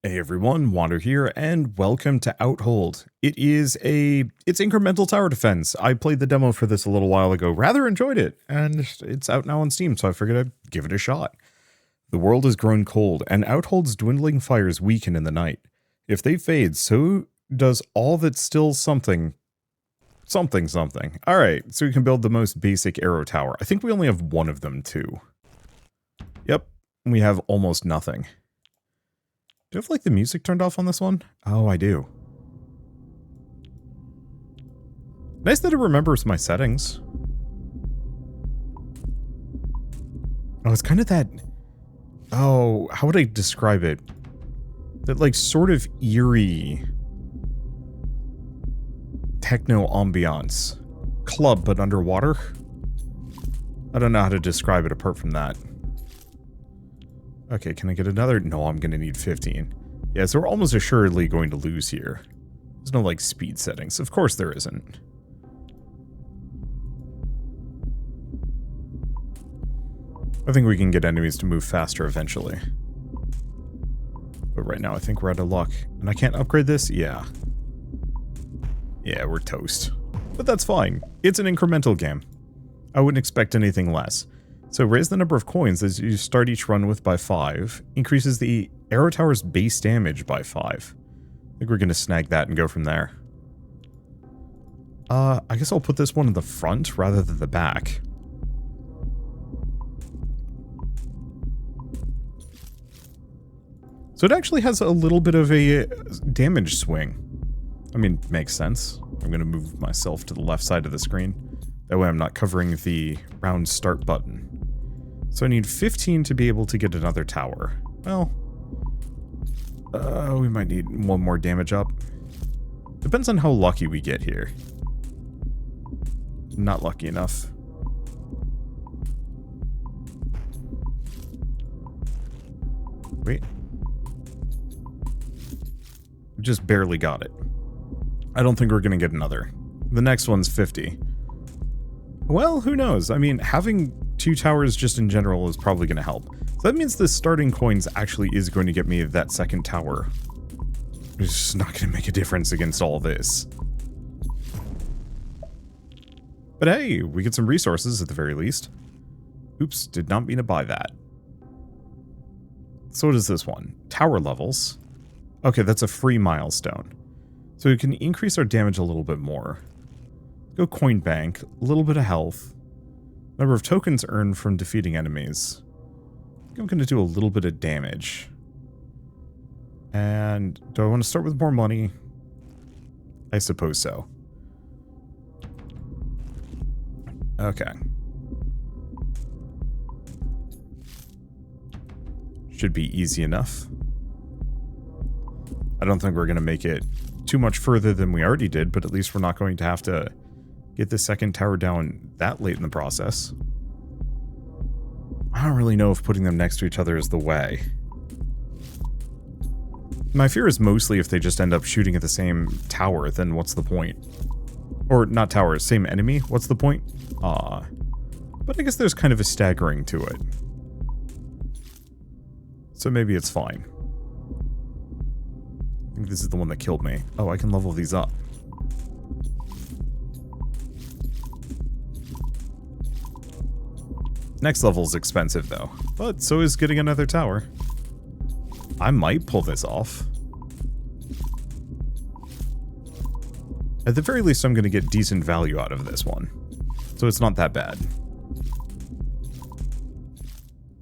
Hey everyone, Wander here, and welcome to Outhold. It's incremental tower defense. I played the demo for this a little while ago, rather enjoyed it, and it's out now on Steam, so I figured I'd give it a shot. The world has grown cold, and Outhold's dwindling fires weaken in the night. If they fade, so does all that's still something. Alright, so we can build the most basic arrow tower. I think we only have one of them, too. Yep, we have almost nothing. Do I have, like, the music turned off on this one? Oh, I do. Nice that it remembers my settings. Oh, it's kind of that... Oh, how would I describe it? That, like, sort of eerie... techno ambiance. Club, but underwater? I don't know how to describe it apart from that. Okay, can I get another? No, I'm gonna need 15. Yeah, so we're almost assuredly going to lose here. There's no, like, speed settings. Of course there isn't. I think we can get enemies to move faster eventually. But right now I think we're out of luck. And I can't upgrade this? Yeah. Yeah, we're toast. But that's fine. It's an incremental game. I wouldn't expect anything less. So raise the number of coins as you start each run with by 5. Increases the arrow tower's base damage by 5. I think we're going to snag that and go from there. I guess I'll put this one in the front rather than the back. So it actually has a little bit of a damage swing. I mean, makes sense. I'm going to move myself to the left side of the screen. That way I'm not covering the round start button. So I need 15 to be able to get another tower. Well, we might need one more damage up. Depends on how lucky we get here. Not lucky enough. Wait. Just barely got it. I don't think we're going to get another. The next one's 50. Well, who knows? I mean, having 2 towers just in general is probably going to help. So that means the starting coins actually is going to get me that second tower. It's just not going to make a difference against all this. But hey, we get some resources at the very least. Oops, did not mean to buy that. So what is this one? Tower levels. Okay, that's a free milestone. So we can increase our damage a little bit more. Go coin bank, a little bit of health. Number of tokens earned from defeating enemies. I think I'm going to do a little bit of damage. And do I want to start with more money? I suppose so. Okay. Should be easy enough. I don't think we're going to make it too much further than we already did, but at least we're not going to have to get the second tower down that late in the process. I don't really know if putting them next to each other is the way. My fear is mostly if they just end up shooting at the same tower, then what's the point? Or, not tower, same enemy, what's the point? But I guess there's kind of a staggering to it. So maybe it's fine. I think this is the one that killed me. Oh, I can level these up. Next level is expensive though, but so is getting another tower. I might pull this off. At the very least, I'm going to get decent value out of this one. So it's not that bad.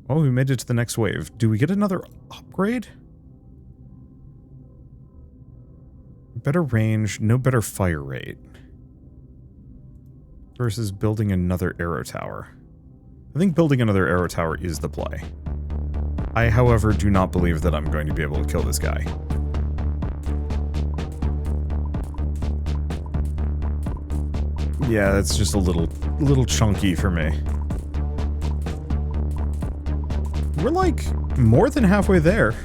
Oh, we made it to the next wave. Do we get another upgrade? Better range, no better fire rate. Versus building another arrow tower. I think building another arrow tower is the play. I, however, do not believe that I'm going to be able to kill this guy. Yeah, that's just a little chunky for me. We're like more than halfway there.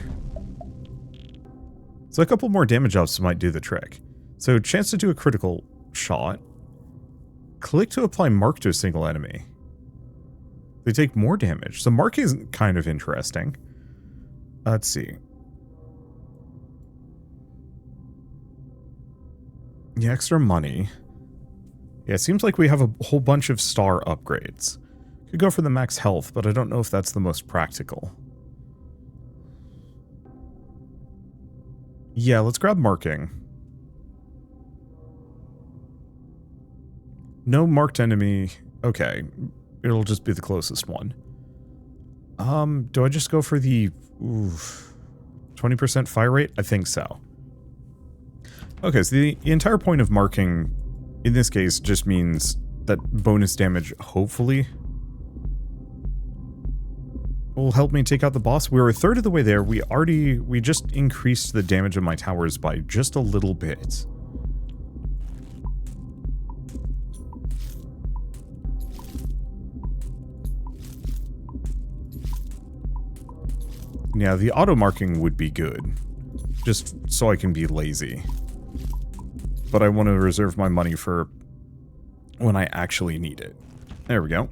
So a couple more damage ups might do the trick. So chance to do a critical shot. Click to apply mark to a single enemy. They take more damage. So mark is kind of interesting. Let's see. The extra money. Yeah, it seems like we have a whole bunch of star upgrades. Could go for the max health, but I don't know if that's the most practical. Yeah, let's grab marking. No marked enemy. Okay, it'll just be the closest one. Do I just go for the 20% fire rate? I think so. Okay, so the entire point of marking in this case just means that bonus damage, hopefully, will help me take out the boss. We're a third of the way there. We just increased the damage of my towers by just a little bit. Yeah, the auto marking would be good, just so I can be lazy. But I want to reserve my money for when I actually need it. There we go.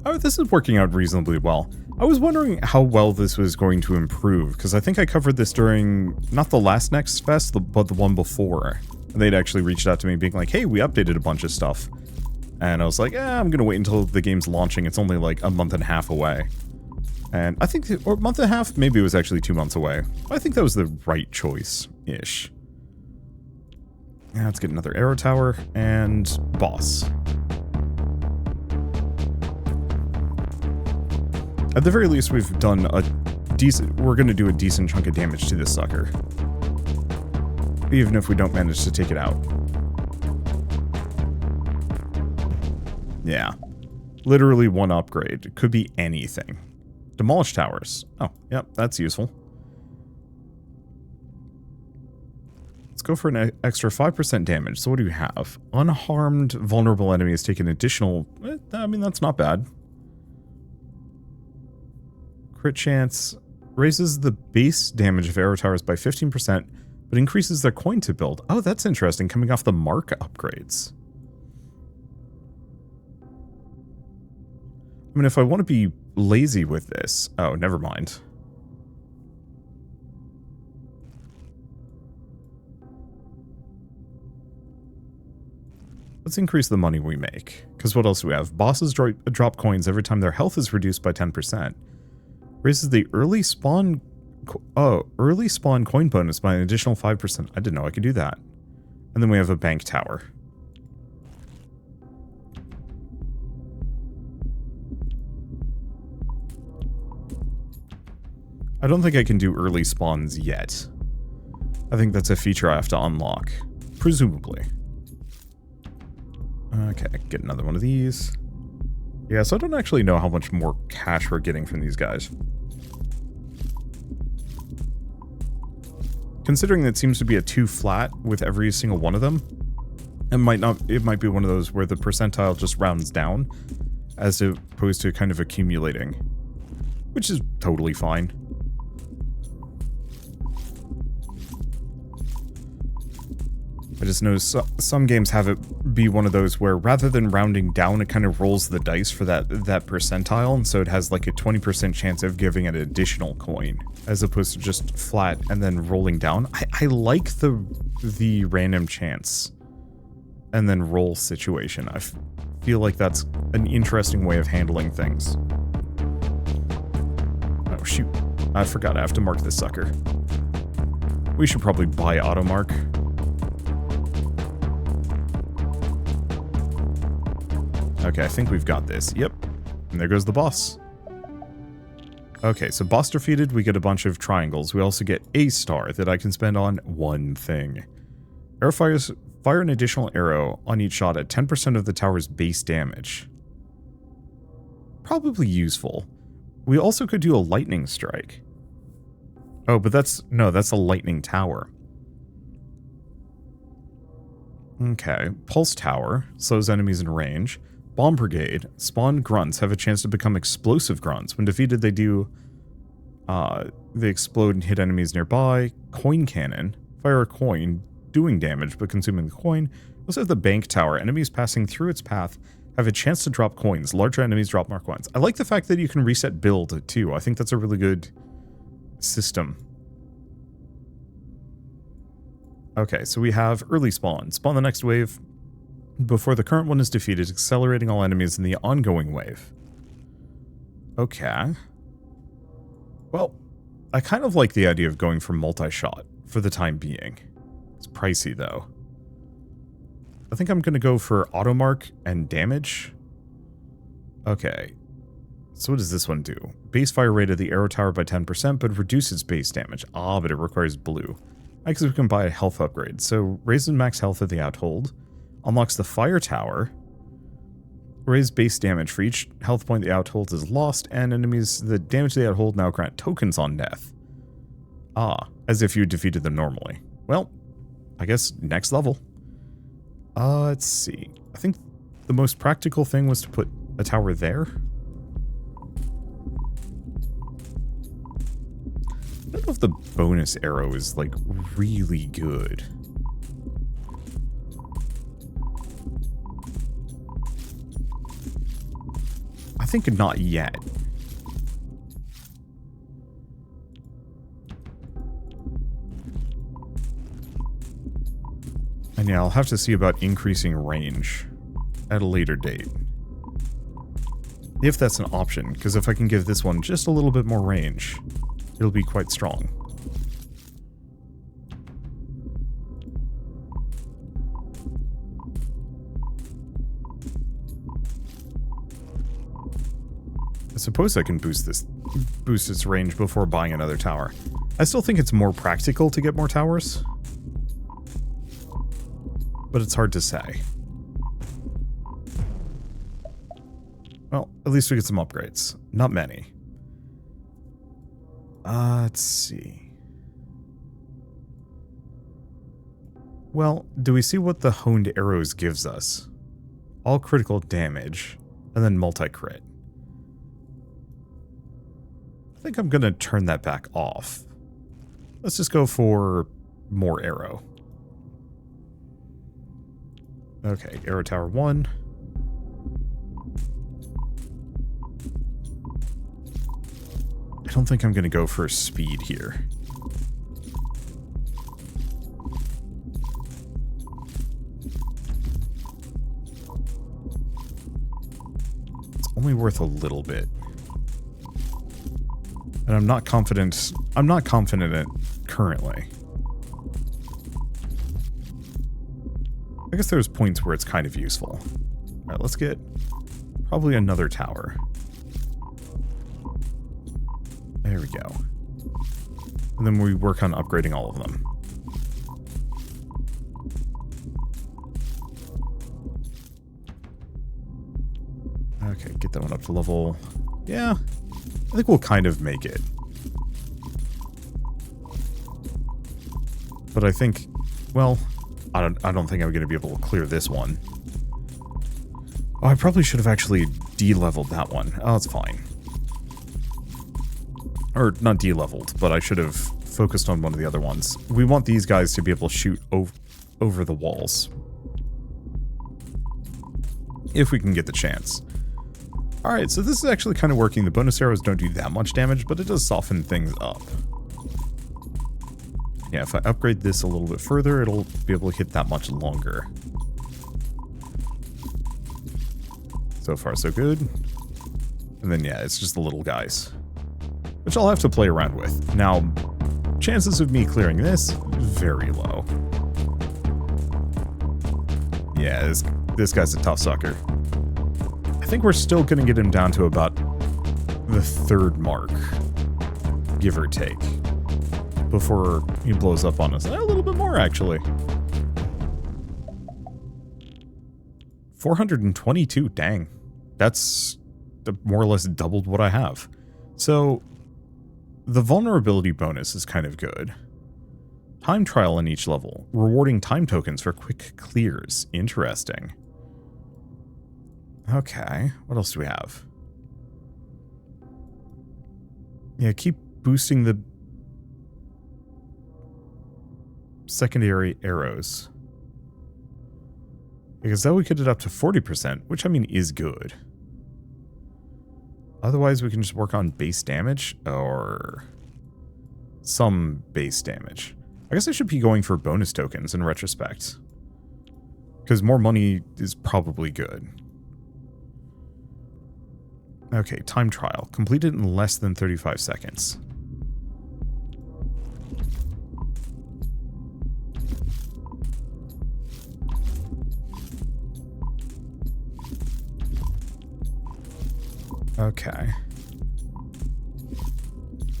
Oh, this is working out reasonably well. I was wondering how well this was going to improve, because I think I covered this during, not the last Next Fest, but the one before. And they'd actually reached out to me being like, hey, we updated a bunch of stuff. And I was like, I'm going to wait until the game's launching. It's only like a month and a half away. And I think, or a month and a half, maybe it was actually 2 months away. I think that was the right choice-ish. Now let's get another arrow tower, and boss. At the very least, we've done a decent, we're going to do a decent chunk of damage to this sucker. Even if we don't manage to take it out. Yeah. Literally one upgrade. It could be anything. Demolish towers. Oh, yep, that's useful. Let's go for an extra 5% damage. So what do you have? Unharmed vulnerable enemies take an additional... I mean, that's not bad. Crit chance raises the base damage of arrow towers by 15%, but increases their coin to build. Oh, that's interesting, coming off the mark upgrades. I mean, if I want to be lazy with this... Oh, never mind. Let's increase the money we make. Because what else do we have? Bosses drop coins every time their health is reduced by 10%. Raises the early spawn coin bonus by an additional 5%. I didn't know I could do that. And then we have a bank tower. I don't think I can do early spawns yet. I think that's a feature I have to unlock. Presumably. Okay, get another one of these. Yeah, so I don't actually know how much more cash we're getting from these guys. Considering that it seems to be a 2 flat with every single one of them, it might be one of those where the percentile just rounds down, as opposed to kind of accumulating. Which is totally fine. I just know some games have it be one of those where rather than rounding down, it kind of rolls the dice for that percentile, and so it has like a 20% chance of giving an additional coin, as opposed to just flat and then rolling down. I like the random chance and then roll situation. I feel like that's an interesting way of handling things. Oh shoot, I forgot I have to mark this sucker. We should probably buy auto mark. Okay, I think we've got this. Yep. And there goes the boss. Okay, so boss defeated, we get a bunch of triangles. We also get a star that I can spend on one thing. Arrow fire an additional arrow on each shot at 10% of the tower's base damage. Probably useful. We also could do a lightning strike. Oh, but that's a lightning tower. Okay, pulse tower slows enemies in range. Bomb Brigade. Spawn grunts have a chance to become explosive grunts. When defeated, they explode and hit enemies nearby. Coin cannon. Fire a coin, doing damage but consuming the coin. Also have the bank tower. Enemies passing through its path have a chance to drop coins. Larger enemies drop more coins. I like the fact that you can reset build too. I think that's a really good system. Okay, so we have early spawn. Spawn the next wave before the current one is defeated, accelerating all enemies in the ongoing wave. Okay. Well, I kind of like the idea of going for multi-shot for the time being. It's pricey, though. I think I'm going to go for automark and damage. Okay. So what does this one do? Base fire rate of the arrow tower by 10%, but reduces base damage. Ah, but it requires blue. I guess we can buy a health upgrade. So raises max health of the Outhold. Unlocks the fire tower. Raise base damage for each health point the Outhold is lost, and enemies that damage the Outhold now grant tokens on death. Ah, as if you defeated them normally. Well, I guess next level. Let's see. I think the most practical thing was to put a tower there. I don't know if the bonus arrow is, like, really good. I think not yet. And yeah, I'll have to see about increasing range at a later date. If that's an option, because if I can give this one just a little bit more range, it'll be quite strong. I suppose I can boost its range before buying another tower. I still think it's more practical to get more towers, but it's hard to say. Well, at least we get some upgrades. Not many. Let's see. Well, do we see what the honed arrows gives us? All critical damage, and then multi-crit. I think I'm going to turn that back off. Let's just go for more arrow. Okay, arrow tower 1. I don't think I'm going to go for speed here. It's only worth a little bit. And I'm not confident in it currently. I guess there's points where it's kind of useful. Alright, let's get probably another tower. There we go. And then we work on upgrading all of them. Okay, get that one up to level... Yeah, I think we'll kind of make it. But I think... Well, I don't think I'm going to be able to clear this one. Oh, I probably should have actually de-leveled that one. Oh, it's fine. Or, not de-leveled, but I should have focused on one of the other ones. We want these guys to be able to shoot over the walls. If we can get the chance. Alright, so this is actually kind of working. The bonus arrows don't do that much damage, but it does soften things up. Yeah, if I upgrade this a little bit further, it'll be able to hit that much longer. So far, so good. And then, yeah, it's just the little guys. Which I'll have to play around with. Now, chances of me clearing this, very low. Yeah, this guy's a tough sucker. I think we're still going to get him down to about the 3rd mark, give or take, before he blows up on us. A little bit more, actually. 422, dang. That's more or less doubled what I have. So, the vulnerability bonus is kind of good. Time trial in each level, rewarding time tokens for quick clears. Interesting. Okay, what else do we have? Yeah, keep boosting the secondary arrows. Because that would get it up to 40%, which I mean is good. Otherwise, we can just work on base damage or some base damage. I guess I should be going for bonus tokens in retrospect. Because more money is probably good. Okay, time trial. Completed in less than 35 seconds. Okay.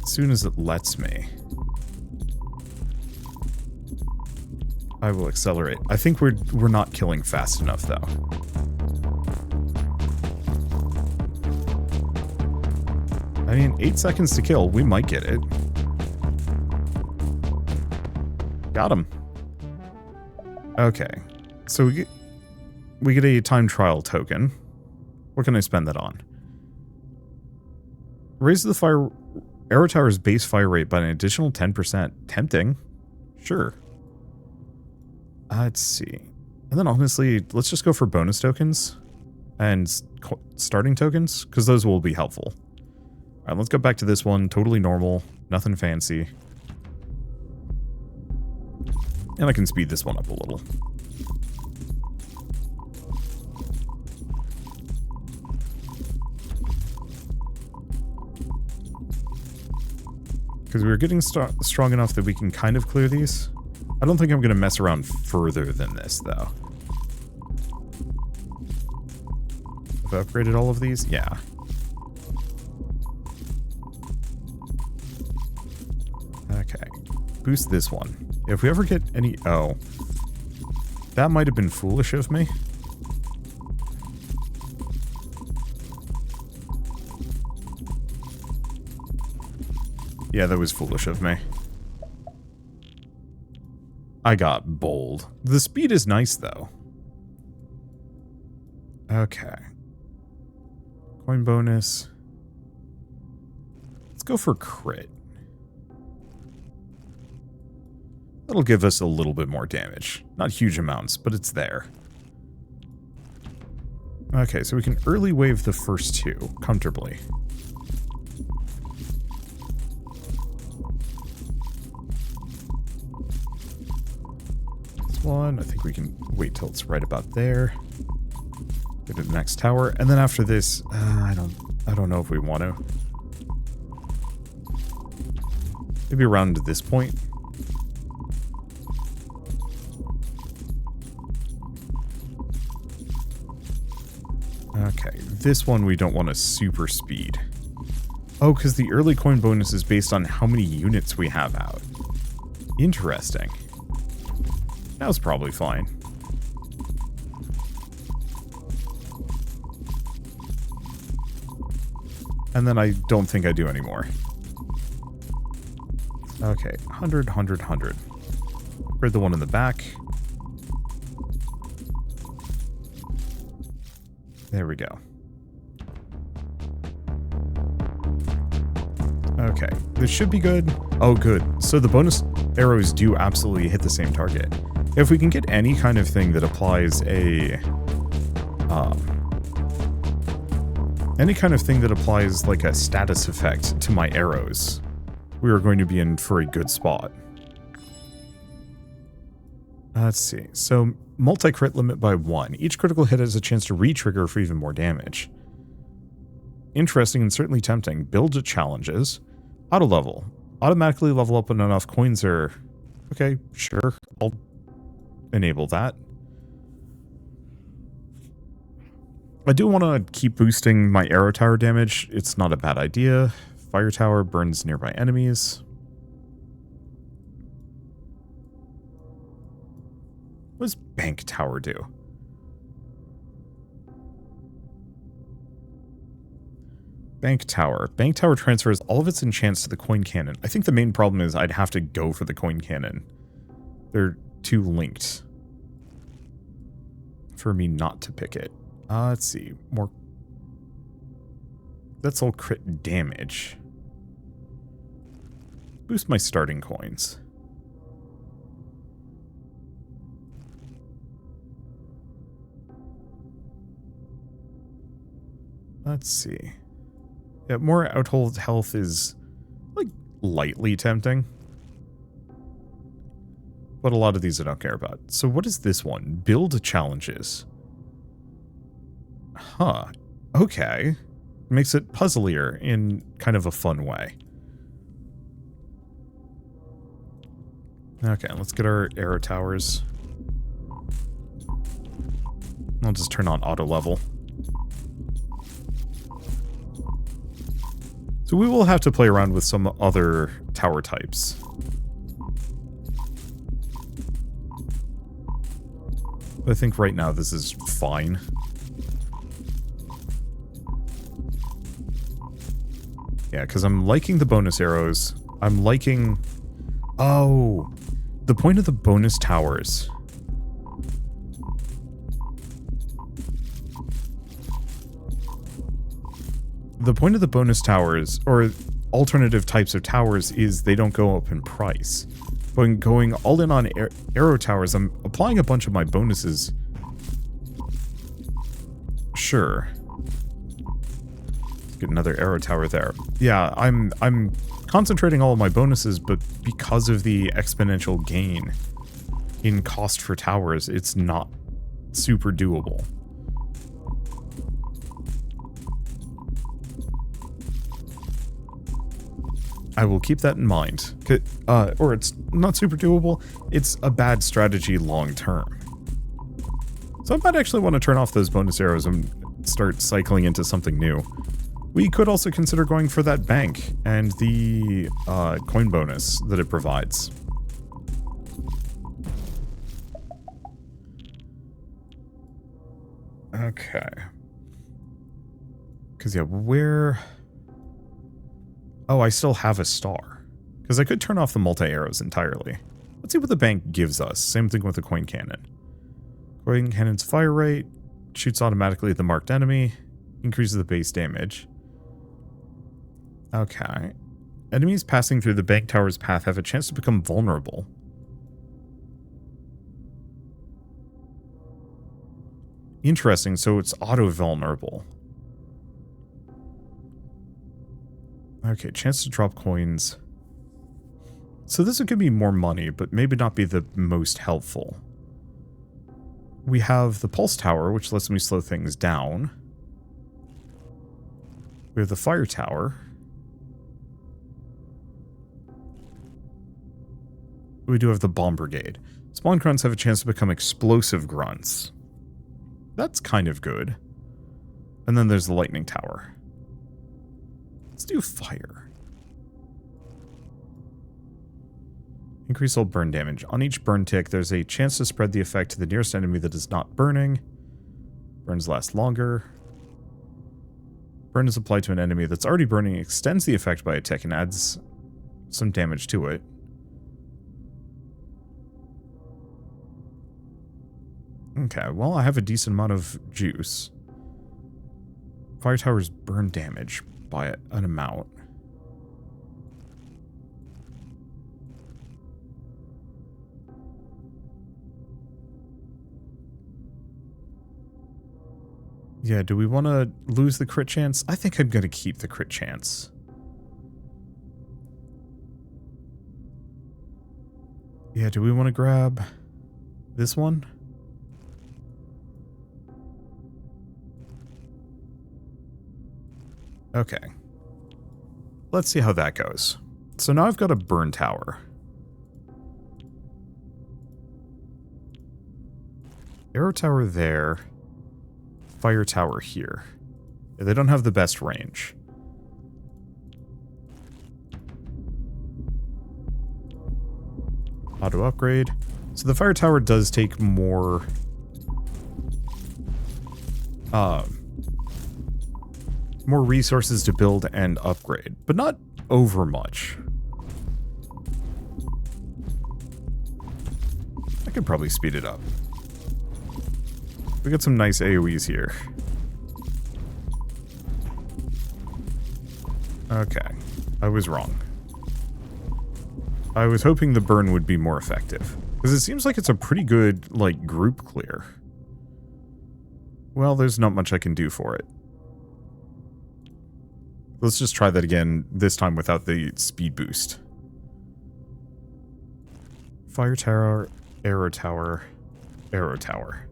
As soon as it lets me, I will accelerate. I think we're not killing fast enough though. I mean, 8 seconds to kill. We might get it. Got him. Okay. So we get a time trial token. What can I spend that on? Raise the fire arrow tower's base fire rate by an additional 10%. Tempting. Sure. Let's see. And then honestly, let's just go for bonus tokens and starting tokens, because those will be helpful. Alright, let's go back to this one. Totally normal. Nothing fancy. And I can speed this one up a little. Because we're getting strong enough that we can kind of clear these. I don't think I'm going to mess around further than this, though. Have I upgraded all of these? Yeah. Okay. Boost this one. If we ever get any... Oh. That might have been foolish of me. Yeah, that was foolish of me. I got bold. The speed is nice, though. Okay. Coin bonus. Let's go for crit. That'll give us a little bit more damage. Not huge amounts, but it's there. Okay, so we can early wave the first two comfortably. One. I think we can wait till it's right about there. Go to the next tower, and then after this, I don't know if we want to. Maybe around to this point. Okay, this one we don't want to super speed. Oh, because the early coin bonus is based on how many units we have out. Interesting. That was probably fine. And then I don't think I do anymore. Okay, 100, 100, 100. Upgrade the one in the back. There we go. Okay, this should be good. Oh, good. So the bonus arrows do absolutely hit the same target. If we can get any kind of thing that applies any kind of thing that applies like a status effect to my arrows, we are going to be in for a good spot. Let's see. So multi-crit limit by 1. Each critical hit has a chance to re-trigger for even more damage. Interesting and certainly tempting. Build challenges. Auto level. Automatically level up when enough coins are... Okay, sure. I'll enable that. I do want to keep boosting my arrow tower damage. It's not a bad idea. Fire tower burns nearby enemies. What does bank tower do? Bank tower. Bank tower transfers all of its enchants to the coin cannon. I think the main problem is I'd have to go for the coin cannon. They're too linked for me not to pick it. Let's see. More. That's all crit damage. Boost my starting coins. Let's see. Yeah, more Outhold health is, like, lightly tempting. But a lot of these I don't care about. So what is this one? Build challenges. Huh. Okay. Makes it puzzlier in kind of a fun way. Okay, let's get our arrow towers. I'll just turn on auto level. So we will have to play around with some other tower types. But I think right now this is fine. Yeah, because I'm liking the bonus arrows. I'm liking... Oh! The point of the bonus towers... The point of the bonus towers, or alternative types of towers, is they don't go up in price. But going all in on arrow towers, I'm applying a bunch of my bonuses. Sure. Let's get another arrow tower there. Yeah, I'm concentrating all of my bonuses, but because of the exponential gain in cost for towers, it's not super doable. I will keep that in mind. Or it's not super doable, it's a bad strategy long term. So I might actually want to turn off those bonus arrows and start cycling into something new. We could also consider going for that bank and the coin bonus that it provides. Okay. Because yeah, where... Oh, I still have a star. Because I could turn off the multi-arrows entirely. Let's see what the bank gives us. Same thing with the coin cannon. Coin cannon's fire rate, shoots automatically at the marked enemy, increases the base damage. Okay. Enemies passing through the bank tower's path have a chance to become vulnerable. Interesting, so it's auto-vulnerable. Okay, chance to drop coins. So this would give me more money, but maybe not be the most helpful. We have the pulse tower, which lets me slow things down. We have the fire tower. We do have the bomb brigade. Spawn grunts have a chance to become explosive grunts. That's kind of good. And then there's the lightning tower. Let's do fire. Increase all burn damage. On each burn tick, there's a chance to spread the effect to the nearest enemy that is not burning. Burns last longer. Burn is applied to an enemy that's already burning, extends the effect by a tick, and adds some damage to it. Okay, well, I have a decent amount of juice. Fire towers burn damage by an amount. Yeah, do we want to lose the crit chance? I think I'm going to keep the crit chance. Yeah, do we want to grab this one? Okay. Let's see how that goes. So now I've got a burn tower. Arrow tower there. Fire tower here. Yeah, they don't have the best range. Auto upgrade. So the fire tower does take more... more resources to build and upgrade, but not over much. I could probably speed it up. We got some nice AoEs here. Okay, I was wrong. I was hoping the burn would be more effective, because it seems like it's a pretty good, like, group clear. Well, there's not much I can do for it. Let's just try that again, this time without the speed boost. fire tower, arrow tower, arrow tower.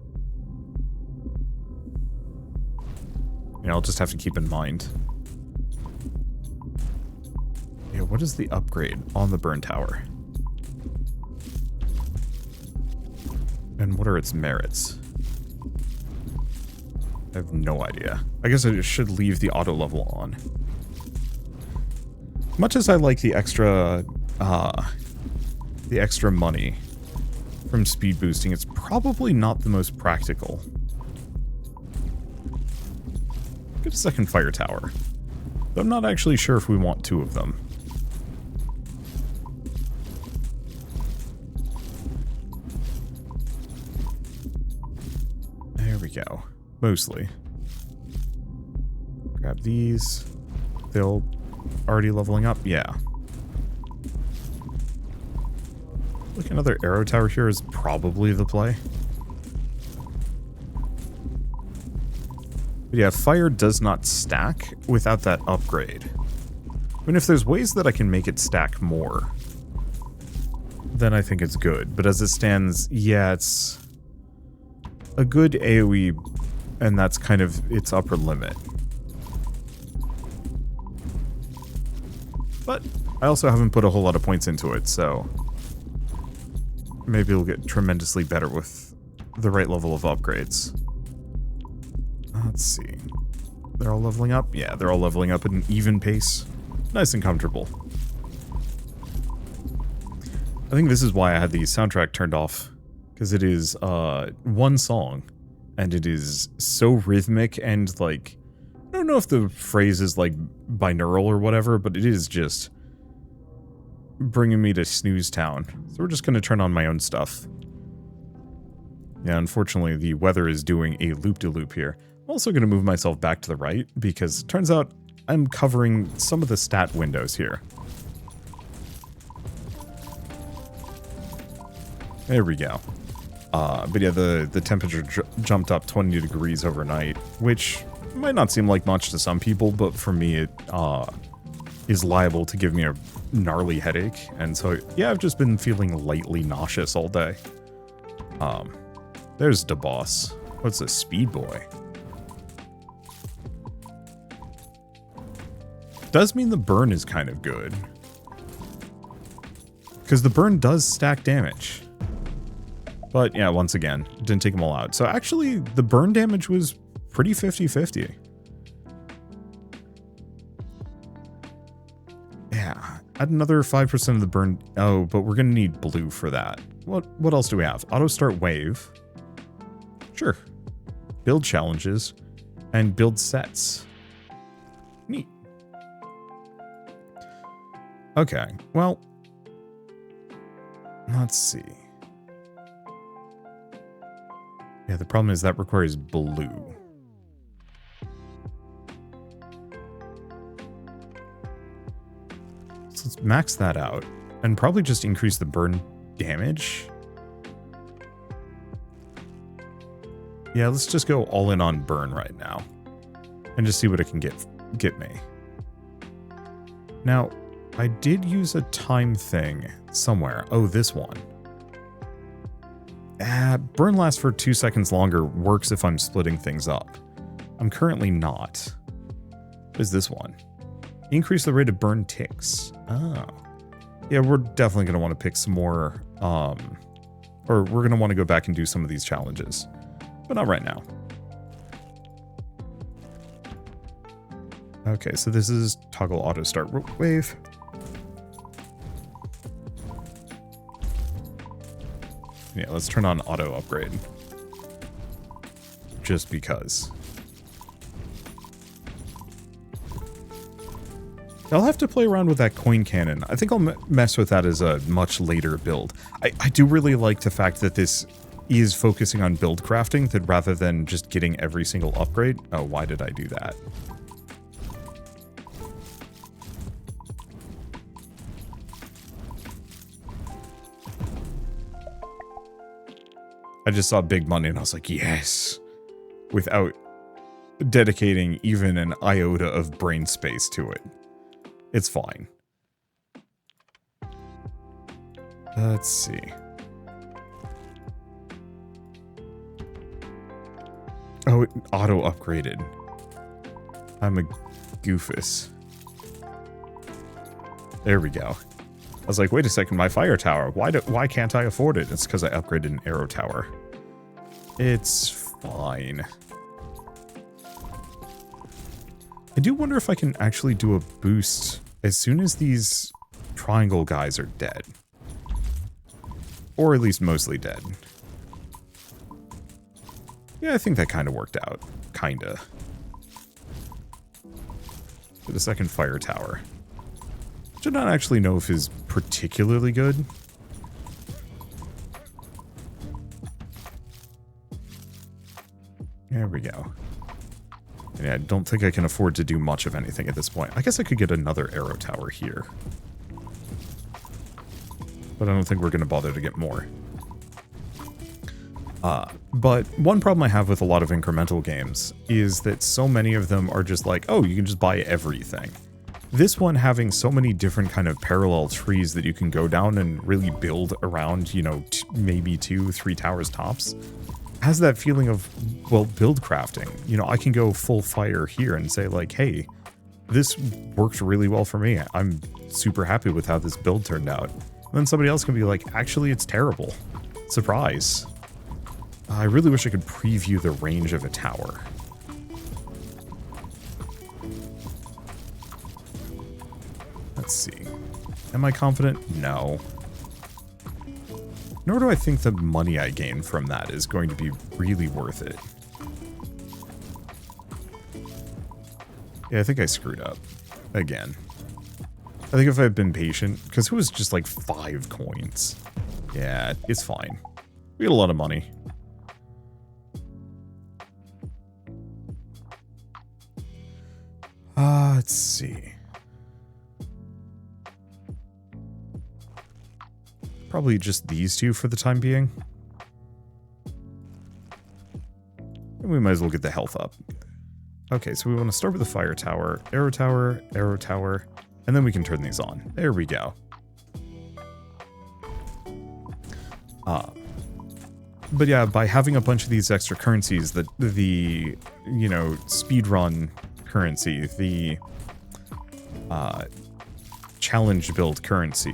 Yeah, I'll just have to keep in mind. Yeah, what is the upgrade on the burn tower? And what are its merits? I have no idea. I guess I just should leave the auto level on. Much as I like the extra money from speed boosting, it's probably not the most practical. Get a second fire tower. But I'm not actually sure if we want two of them. There we go. Mostly. Grab these. They'll already leveling up? Yeah. Like another arrow tower here is probably the play. But yeah, fire does not stack without that upgrade. I mean, if there's ways that I can make it stack more, then I think it's good. But as it stands, yeah, it's a good AoE, and that's kind of its upper limit. But I also haven't put a whole lot of points into it, so maybe it'll get tremendously better with the right level of upgrades. Let's see. They're all leveling up? Yeah, they're all leveling up at an even pace. Nice and comfortable. I think this is why I had the soundtrack turned off, because it is one song, and it is so rhythmic and, like, I don't know if the phrase is, like, binaural or whatever, but it is just bringing me to Snooze Town. So we're just going to turn on my own stuff. Yeah, unfortunately, the weather is doing a loop-de-loop here. I'm also going to move myself back to the right, because it turns out I'm covering some of the stat windows here. There we go. But yeah, the temperature jumped up 20 degrees overnight, which might not seem like much to some people, but for me it is liable to give me a gnarly headache. And so, yeah, I've just been feeling lightly nauseous all day. There's the boss. What's a speed boy? Does mean the burn is kind of good. Because the burn does stack damage. But yeah, once again, didn't take them all out. So actually, the burn damage was pretty 50-50. Yeah, add another 5% of the burn. Oh, but we're going to need blue for that. What else do we have? Auto start wave. Sure. Build challenges. And build sets. Neat. Okay, well, let's see. Yeah, the problem is that requires blue. So let's max that out and probably just increase the burn damage. Yeah, let's just go all in on burn right now and just see what it can get me. Now, I did use a time thing somewhere. Oh, this one. Burn lasts for 2 seconds longer works if I'm splitting things up. I'm currently not. What is this one? Increase the rate of burn ticks. Oh. Yeah, we're definitely going to want to pick some more, or we're going to want to go back and do some of these challenges. But not right now. Okay, so this is toggle auto start wave. Yeah, let's turn on auto upgrade. Just because. I'll have to play around with that coin cannon. I think I'll mess with that as a much later build. I do really like the fact that this is focusing on build crafting rather than just getting every single upgrade. Oh, why did I do that? I just saw big money and I was like, yes, without dedicating even an iota of brain space to it. It's fine. Let's see. Oh, it auto upgraded. I'm a goofus. There we go. I was like, wait a second, my fire tower. Why can't I afford it? It's because I upgraded an arrow tower. It's fine. I do wonder if I can actually do a boost as soon as these triangle guys are dead. Or at least mostly dead. Yeah, I think that kind of worked out. Kinda. For the second fire tower. Which I don't actually know if is particularly good. There we go. Yeah, I don't think I can afford to do much of anything at this point. I guess I could get another arrow tower here. But I don't think we're going to bother to get more. But one problem I have with a lot of incremental games is that so many of them are just like, oh, you can just buy everything. This one having so many different kind of parallel trees that you can go down and really build around, you know, maybe 2-3 towers tops, has that feeling of, well, build crafting. You know, I can go full fire here and say like, hey, this worked really well for me. I'm super happy with how this build turned out. And then somebody else can be like, actually, it's terrible. Surprise. I really wish I could preview the range of a tower. Let's see. Am I confident? No. Nor do I think the money I gain from that is going to be really worth it. Yeah, I think I screwed up. Again. I think if I had been patient, because it was just like 5 coins. Yeah, it's fine. We get a lot of money. Let's see. Probably just these two for the time being. And we might as well get the health up. Okay, so we want to start with the fire tower, arrow tower, and then we can turn these on. There we go. But yeah, by having a bunch of these extra currencies, the you know, speedrun currency, the challenge build currency,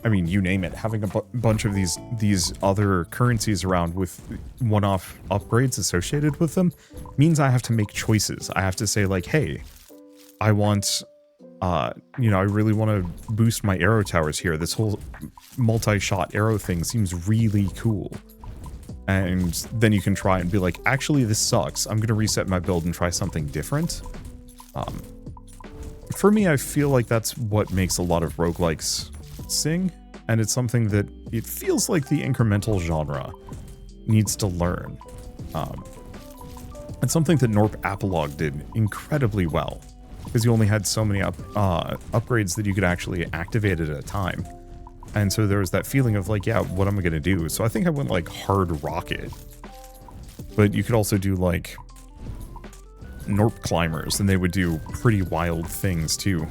I mean, you name it, having a bunch of these other currencies around with one-off upgrades associated with them means I have to make choices. I have to say like, hey, I want, you know, I really want to boost my arrow towers here. This whole multi-shot arrow thing seems really cool. And then you can try and be like, actually, this sucks. I'm going to reset my build and try something different. For me, I feel like that's what makes a lot of roguelikes sing, and it's something that it feels like the incremental genre needs to learn. It's something that Norp Apolog did incredibly well, because you only had so many upgrades that you could actually activate at a time. And so there was that feeling of like, yeah, what am I going to do? So I think I went like hard rocket. But you could also do like Norp climbers, and they would do pretty wild things too.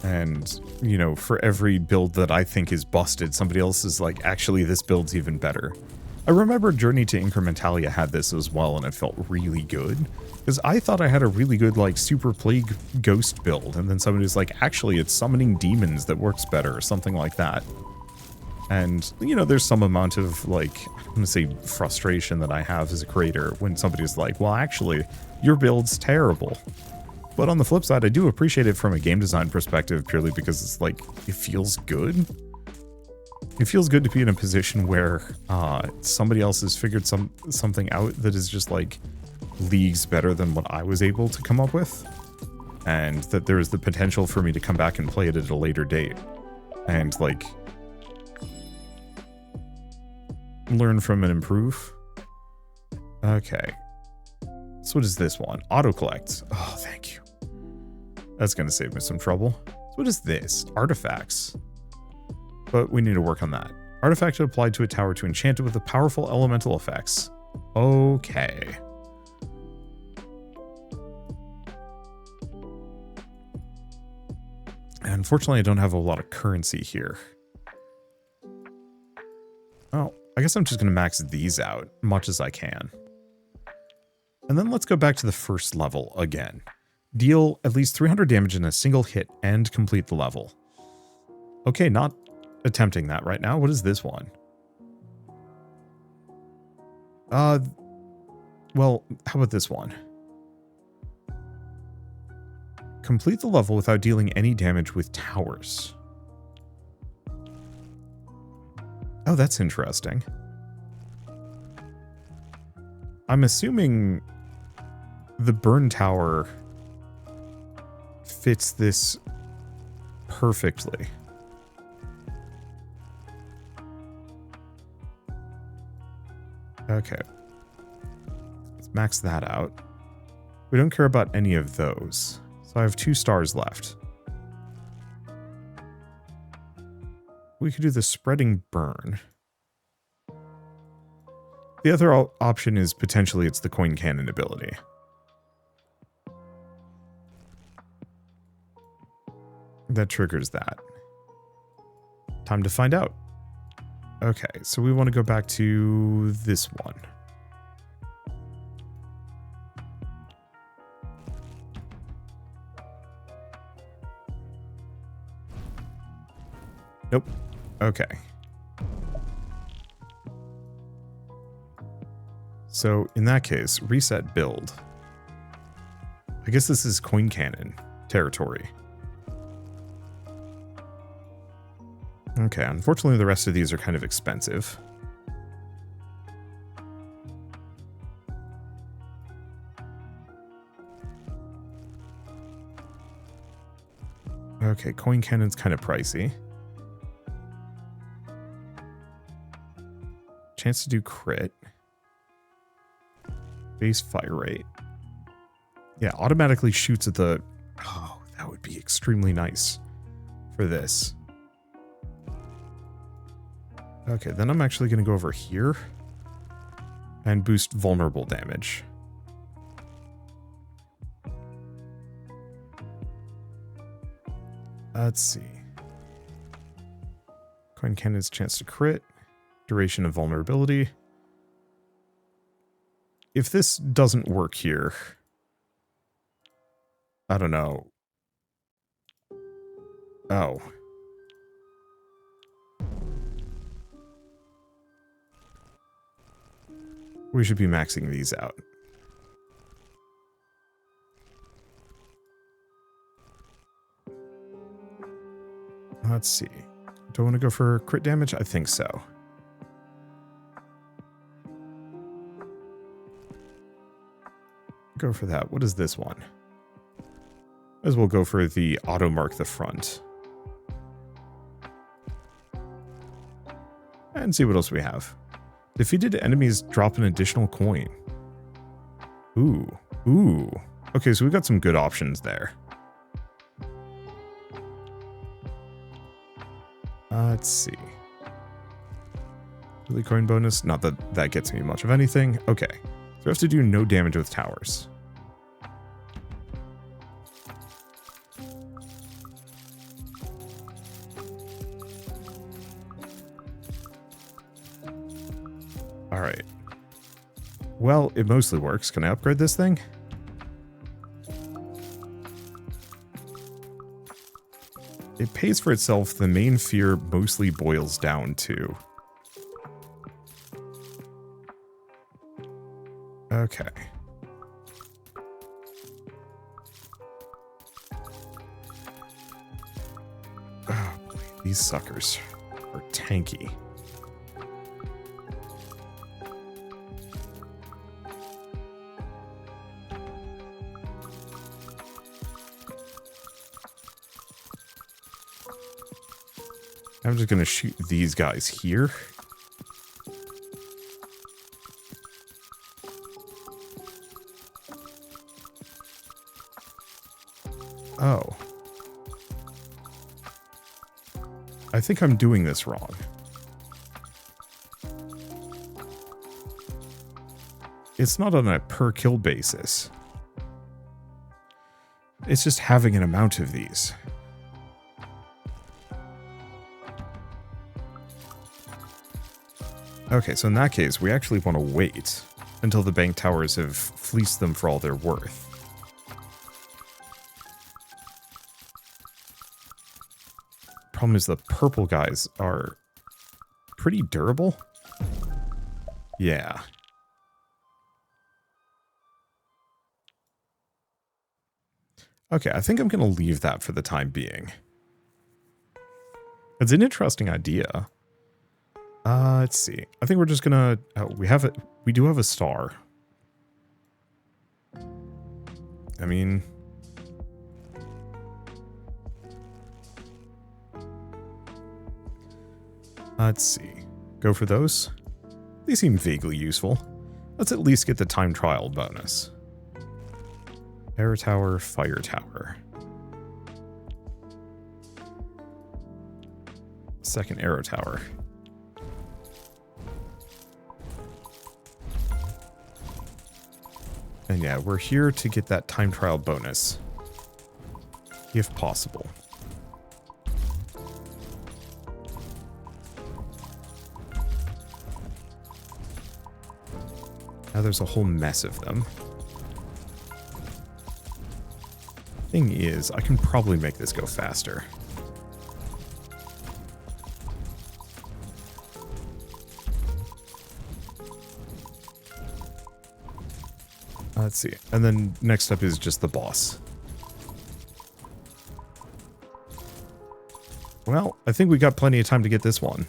And, you know, for every build that I think is busted, somebody else is like, actually, this build's even better. I remember Journey to Incrementalia had this as well, and it felt really good. Because I thought I had a really good, like, Super Plague Ghost build, and then somebody was like, actually, it's summoning demons that works better, or something like that. And, you know, there's some amount of, like, I'm going to say frustration that I have as a creator when somebody's like, well, actually, your build's terrible. But on the flip side, I do appreciate it from a game design perspective, purely because it's like, it feels good. It feels good to be in a position where somebody else has figured something out that is just like leagues better than what I was able to come up with. And that there is the potential for me to come back and play it at a later date. And like, learn from and improve. Okay. So what is this one? Auto collect. Oh, thank you. That's going to save me some trouble. So what is this? Artifacts. But we need to work on that. Artifact applied to a tower to enchant it with the powerful elemental effects. Okay. Unfortunately, I don't have a lot of currency here. Oh, I guess I'm just going to max these out much as I can. And then let's go back to the first level again. Deal at least 300 damage in a single hit and complete the level. Okay, not attempting that right now. What is this one? Well, how about this one? Complete the level without dealing any damage with towers. Oh, that's interesting. I'm assuming the burn tower fits this perfectly. Okay. Let's max that out. We don't care about any of those. So I have 2 stars left. We could do the spreading burn. The other option is potentially it's the coin cannon ability. That triggers that. Time to find out. Okay, so we want to go back to this one. Nope. Okay. So in that case, reset build. I guess this is coin cannon territory. Okay, unfortunately the rest of these are kind of expensive. Okay, coin cannon's kind of pricey. Chance to do crit. Base fire rate. Yeah, automatically shoots at the... Oh, that would be extremely nice for this. Okay, then I'm actually going to go over here and boost vulnerable damage. Let's see. Coin cannon's chance to crit. Duration of vulnerability. If this doesn't work here, I don't know. Oh. We should be maxing these out. Let's see. Do I want to go for crit damage? I think so. Go for that. What is this one? As we'll go for the auto mark the front. And see what else we have. Defeated enemies drop an additional coin. Ooh. Ooh. Okay, so we've got some good options there. Let's see. Really coin bonus? Not that that gets me much of anything. Okay. So we have to do no damage with towers. Alright. Well, it mostly works. Can I upgrade this thing? It pays for itself. The main fear mostly boils down to... Okay. Oh boy, these suckers are tanky. I'm just going to shoot these guys here. Oh. I think I'm doing this wrong. It's not on a per kill basis. It's just having an amount of these. Okay, so in that case, we actually want to wait until the bank towers have fleeced them for all they're worth. Problem is the purple guys are pretty durable. Yeah. Okay, I think I'm going to leave that for the time being. It's an interesting idea. Let's see. I think we're just gonna... Oh, we do have a star. I mean... Let's see. Go for those. They seem vaguely useful. Let's at least get the time trial bonus. Air tower, fire tower. Second arrow tower. And yeah, we're here to get that time trial bonus. If possible. Now there's a whole mess of them. Thing is, I can probably make this go faster. Let's see. And then next up is just the boss. Well, I think we got plenty of time to get this one.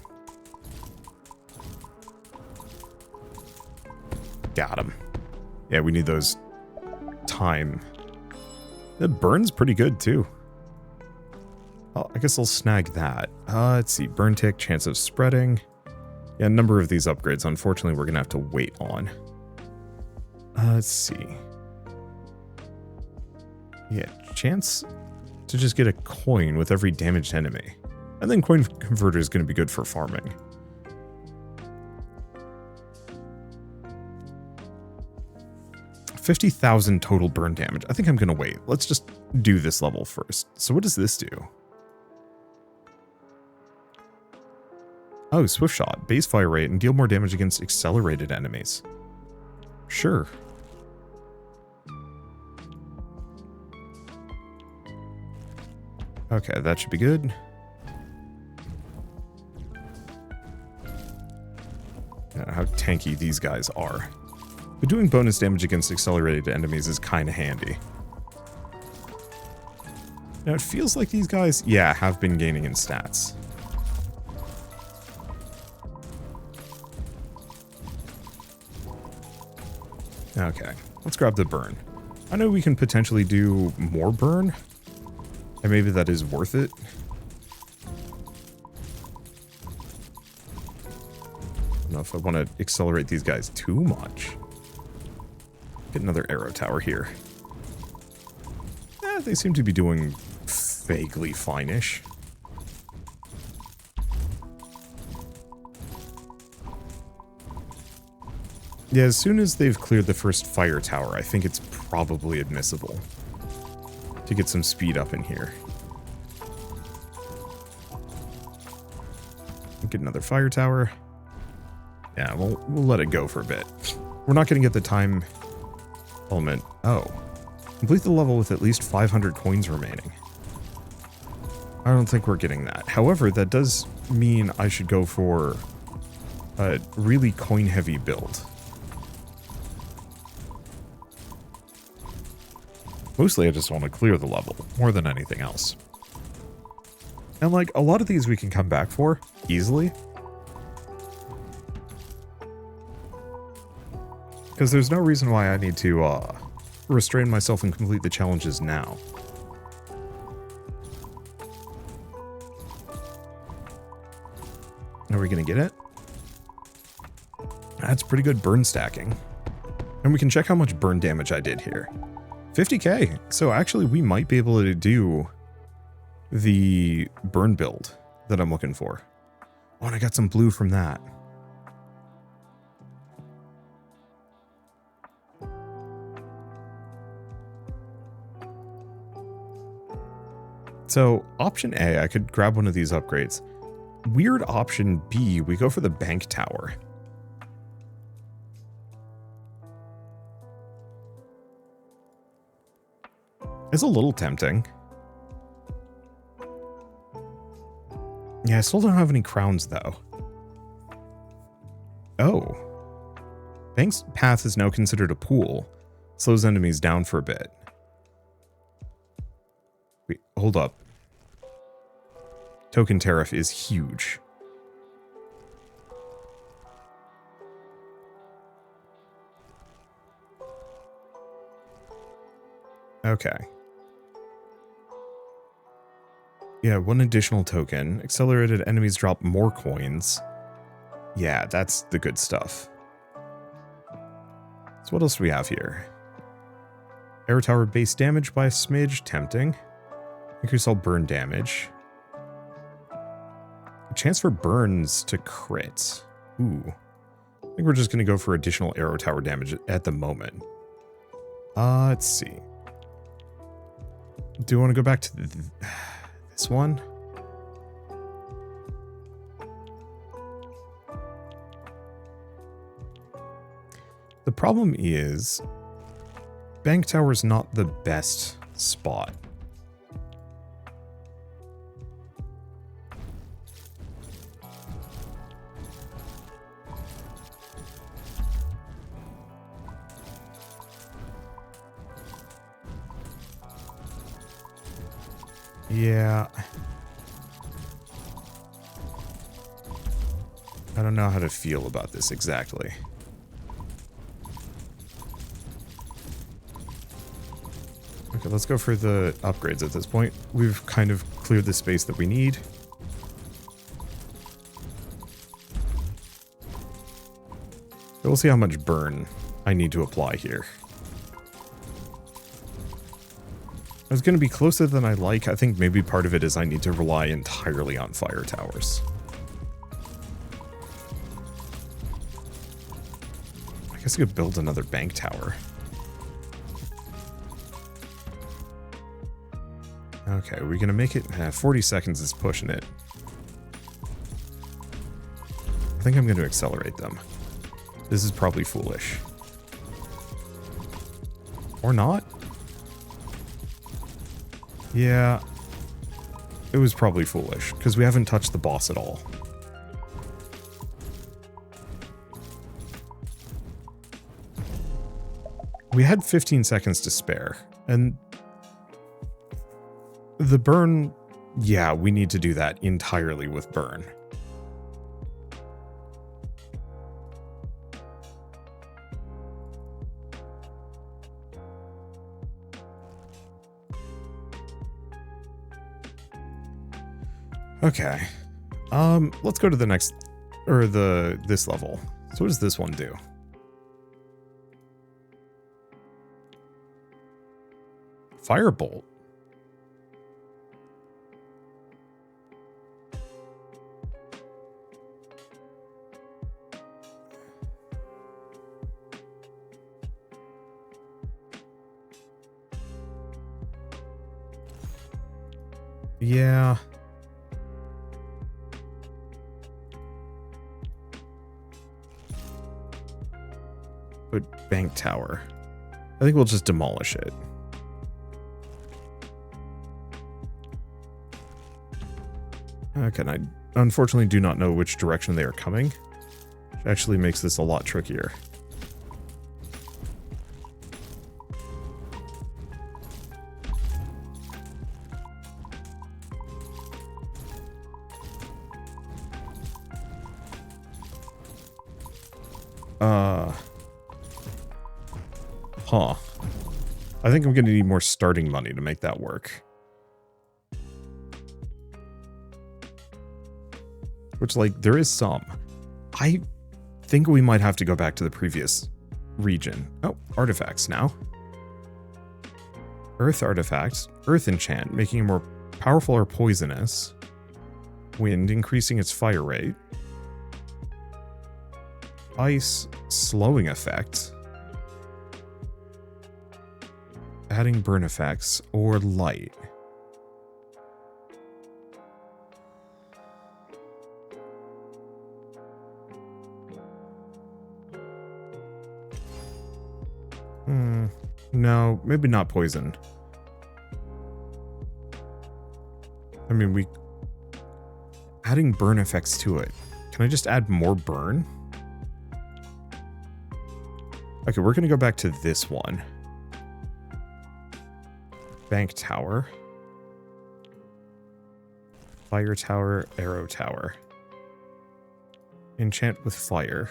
Got him. Yeah, we need those time. It burns pretty good, too. Oh, I guess I'll snag that. Let's see. Burn tick, chance of spreading. Yeah, a number of these upgrades, unfortunately, we're going to have to wait on. Let's see. Yeah, chance to just get a coin with every damaged enemy. And then coin converter is going to be good for farming. $50,000 total burn damage. I think I'm going to wait. Let's just do this level first. So what does this do? Oh, swift shot. Base fire rate and deal more damage against accelerated enemies. Sure. Okay, that should be good. I don't know how tanky these guys are. But doing bonus damage against accelerated enemies is kind of handy. Now it feels like these guys, yeah, have been gaining in stats. Okay, let's grab the burn. I know we can potentially do more burn. And maybe that is worth it. I don't know if I want to accelerate these guys too much. Get another arrow tower here. They seem to be doing vaguely fine-ish. Yeah, as soon as they've cleared the first fire tower, I think it's probably admissible to get some speed up in here. Get another fire tower. Yeah, we'll let it go for a bit. We're not going to get the time element. Oh. Complete the level with at least 500 coins remaining. I don't think we're getting that. However, that does mean I should go for a really coin-heavy build. Mostly I just want to clear the level, more than anything else. And like, a lot of these we can come back for, easily. Because there's no reason why I need to, restrain myself and complete the challenges now. Are we gonna get it? That's pretty good burn stacking. And we can check how much burn damage I did here. 50k! So actually we might be able to do the burn build that I'm looking for. Oh, and I got some blue from that. So option A, I could grab one of these upgrades. Weird option B, we go for the bank tower. It's a little tempting. Yeah, I still don't have any crowns, though. Oh. Bank's path is now considered a pool. Slows enemies down for a bit. Wait, hold up. Token tariff is huge. Okay. Yeah, one additional token. Accelerated enemies drop more coins. Yeah, that's the good stuff. So what else do we have here? Air tower base damage by a smidge, tempting. Increase all burn damage. A chance for burns to crit. Ooh. I think we're just going to go for additional arrow tower damage at the moment. Let's see. Do you want to go back to this one? The problem is, Bank Tower is not the best spot. Yeah. I don't know how to feel about this exactly. Okay, let's go for the upgrades at this point. We've kind of cleared the space that we need. We'll see how much burn I need to apply here. It's going to be closer than I like. I think maybe part of it is I need to rely entirely on fire towers. I guess I could build another bank tower. Okay, we're going to make it... 40 seconds is pushing it. I think I'm going to accelerate them. This is probably foolish. Or not? Yeah. It was probably foolish, because we haven't touched the boss at all. We had 15 seconds to spare, and the burn, yeah, we need to do that entirely with burn. Okay. Let's go to the next, or this level. So what does this one do? Firebolt. Yeah. But bank tower. I think we'll just demolish it. Okay, and I unfortunately do not know which direction they are coming, which actually makes this a lot trickier. Huh. I think I'm going to need more starting money to make that work. Which, like, there is some. I think we might have to go back to the previous region. Oh, artifacts now. Earth artifact. Earth enchant, making it more powerful or poisonous. Wind, increasing its fire rate. Ice, slowing effect. Adding burn effects, or light. No, maybe not poison. I mean, adding burn effects to it. Can I just add more burn? Okay, we're going to go back to this one. Bank tower. Fire tower, arrow tower. Enchant with fire.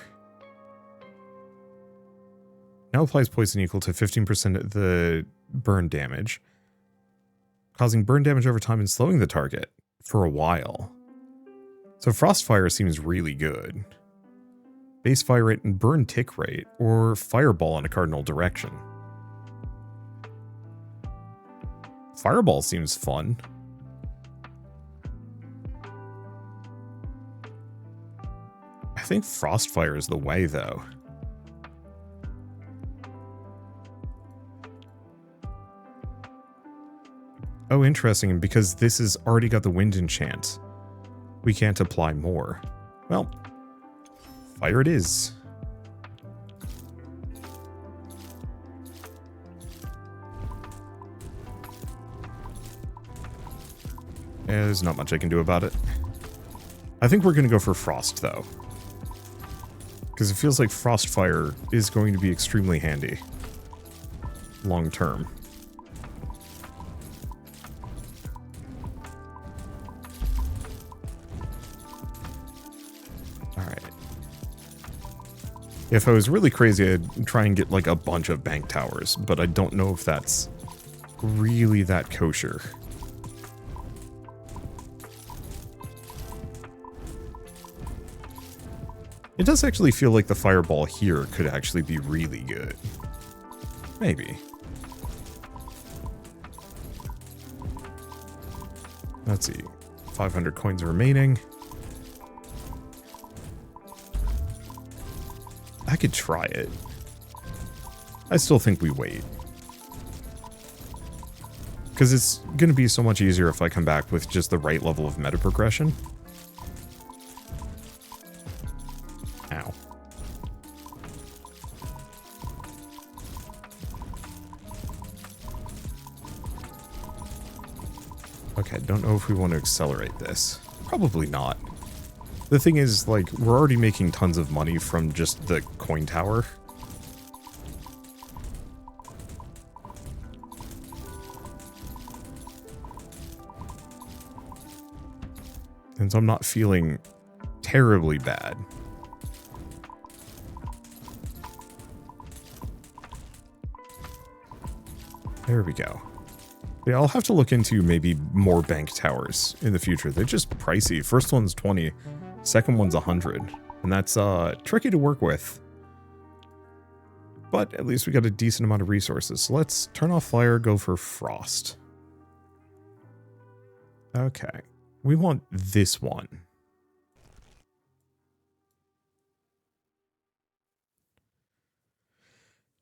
Now applies poison equal to 15% of the burn damage, causing burn damage over time and slowing the target for a while. So Frostfire seems really good. Base fire rate and burn tick rate, or fireball in a cardinal direction. Fireball seems fun. I think Frostfire is the way, though. Oh, interesting, and because this has already got the wind enchant, we can't apply more. Well, fire it is. Yeah, there's not much I can do about it. I think we're going to go for frost, though. Because it feels like Frostfire is going to be extremely handy. Long term. Alright. If I was really crazy, I'd try and get like a bunch of bank towers, but I don't know if that's really that kosher. It does actually feel like the fireball here could actually be really good. Maybe. Let's see. 500 coins remaining. I could try it. I still think we wait. Because it's going to be so much easier if I come back with just the right level of meta progression. Ow. Okay, don't know if we want to accelerate this. Probably not. The thing is, like, we're already making tons of money from just the coin tower. And so I'm not feeling terribly bad. There we go. Yeah, I'll have to look into maybe more bank towers in the future. They're just pricey. First one's 20, second one's 100, and that's tricky to work with. But at least we got a decent amount of resources. So let's turn off fire, go for frost. Okay. We want this one.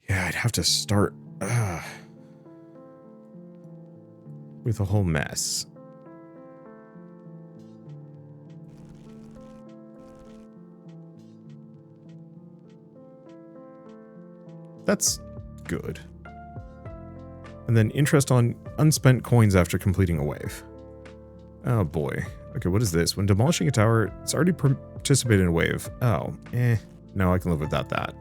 Yeah, I'd have to start with a whole mess. That's good. And then interest on unspent coins after completing a wave. Oh boy. Okay, what is this? When demolishing a tower, it's already participated in a wave. Oh, no, I can live without that.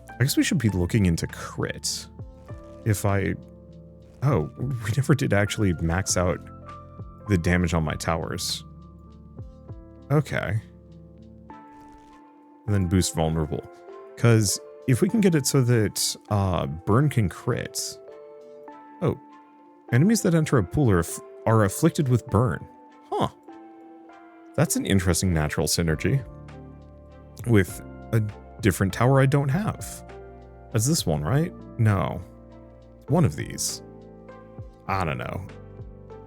I guess we should be looking into crits. If I... Oh, we never did actually max out the damage on my towers. Okay. And then boost vulnerable. Because if we can get it so that burn can crit... Oh. Enemies that enter a pool are afflicted with burn. Huh. That's an interesting natural synergy. With a different tower I don't have. That's this one, right? No. One of these. I don't know.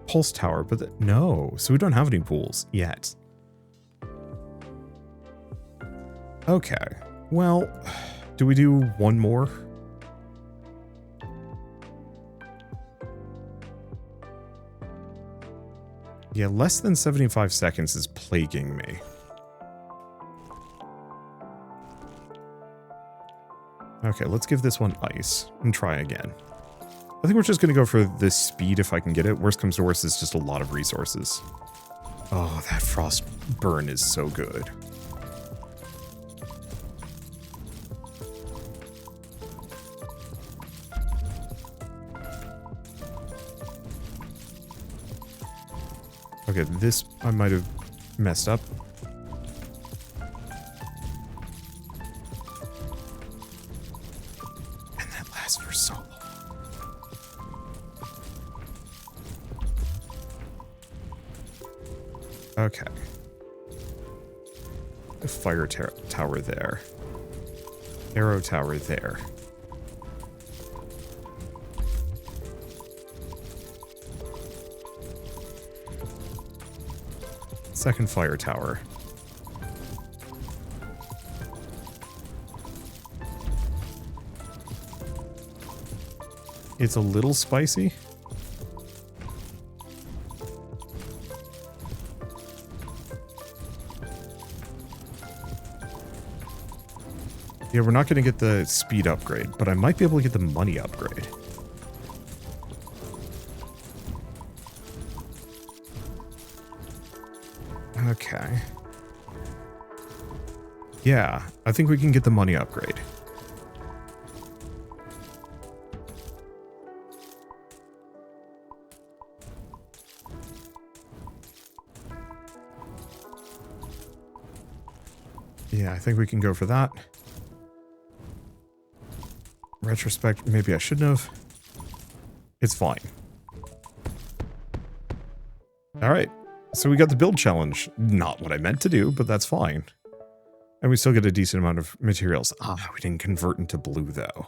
Pulse tower, but no. So we don't have any pools yet. Okay. Well, do we do one more? Yeah, less than 75 seconds is plaguing me. Okay, let's give this one ice and try again. I think we're just going to go for this speed if I can get it. Worst comes to worst is just a lot of resources. Oh, that frost burn is so good. Okay, this I might have messed up. And that lasts for so long. Okay. The fire tower there. Arrow tower there. Second fire tower. It's a little spicy. Yeah, we're not going to get the speed upgrade, but I might be able to get the money upgrade. Okay. Yeah, I think we can get the money upgrade. Yeah, I think we can go for that. Retrospect, maybe I shouldn't have. It's fine. All right. So we got the build challenge. Not what I meant to do, but that's fine. And we still get a decent amount of materials. Ah, we didn't convert into blue, though.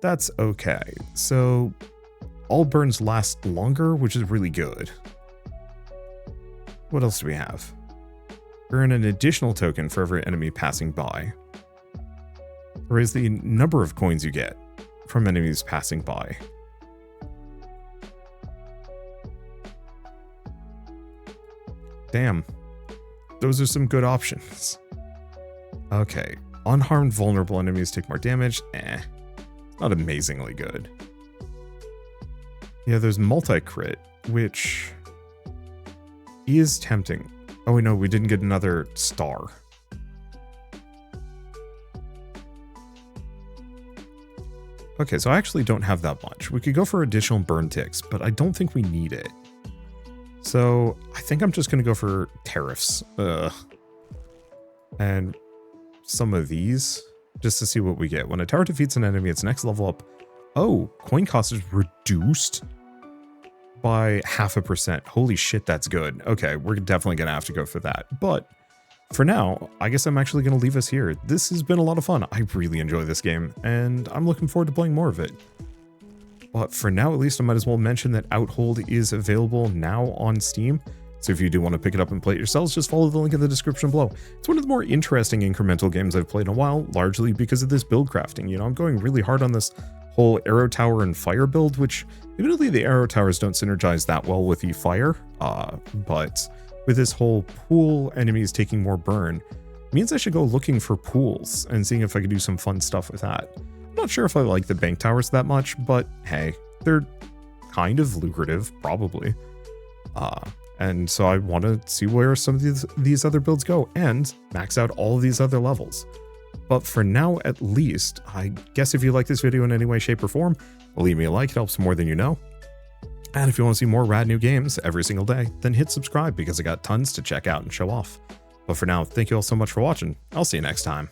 That's okay. So all burns last longer, which is really good. What else do we have? Earn an additional token for every enemy passing by. Raise the number of coins you get from enemies passing by. Damn. Those are some good options. Okay. Unharmed vulnerable enemies take more damage. Not amazingly good. Yeah, there's multi-crit, which is tempting. Oh, wait, no, we didn't get another star. Okay, so I actually don't have that much. We could go for additional burn ticks, but I don't think we need it. So I think I'm just going to go for tariffs. And some of these, just to see what we get. When a tower defeats an enemy, its next level up. Oh, coin cost is reduced by 0.5%. Holy shit, that's good. Okay, we're definitely going to have to go for that. But for now, I guess I'm actually going to leave us here. This has been a lot of fun. I really enjoy this game, and I'm looking forward to playing more of it. But for now, at least, I might as well mention that Outhold is available now on Steam. So if you do want to pick it up and play it yourselves, just follow the link in the description below. It's one of the more interesting incremental games I've played in a while, largely because of this build crafting. You know, I'm going really hard on this whole arrow tower and fire build, which admittedly the arrow towers don't synergize that well with the fire. But with this whole pool enemies taking more burn, means I should go looking for pools and seeing if I could do some fun stuff with that. I'm not sure if I like the bank towers that much, but hey, they're kind of lucrative, probably. And so I want to see where some of these other builds go and max out all of these other levels. But for now, at least, I guess if you like this video in any way, shape, or form, leave me a like. It helps more than you know. And if you want to see more rad new games every single day, then hit subscribe because I got tons to check out and show off. But for now, thank you all so much for watching. I'll see you next time.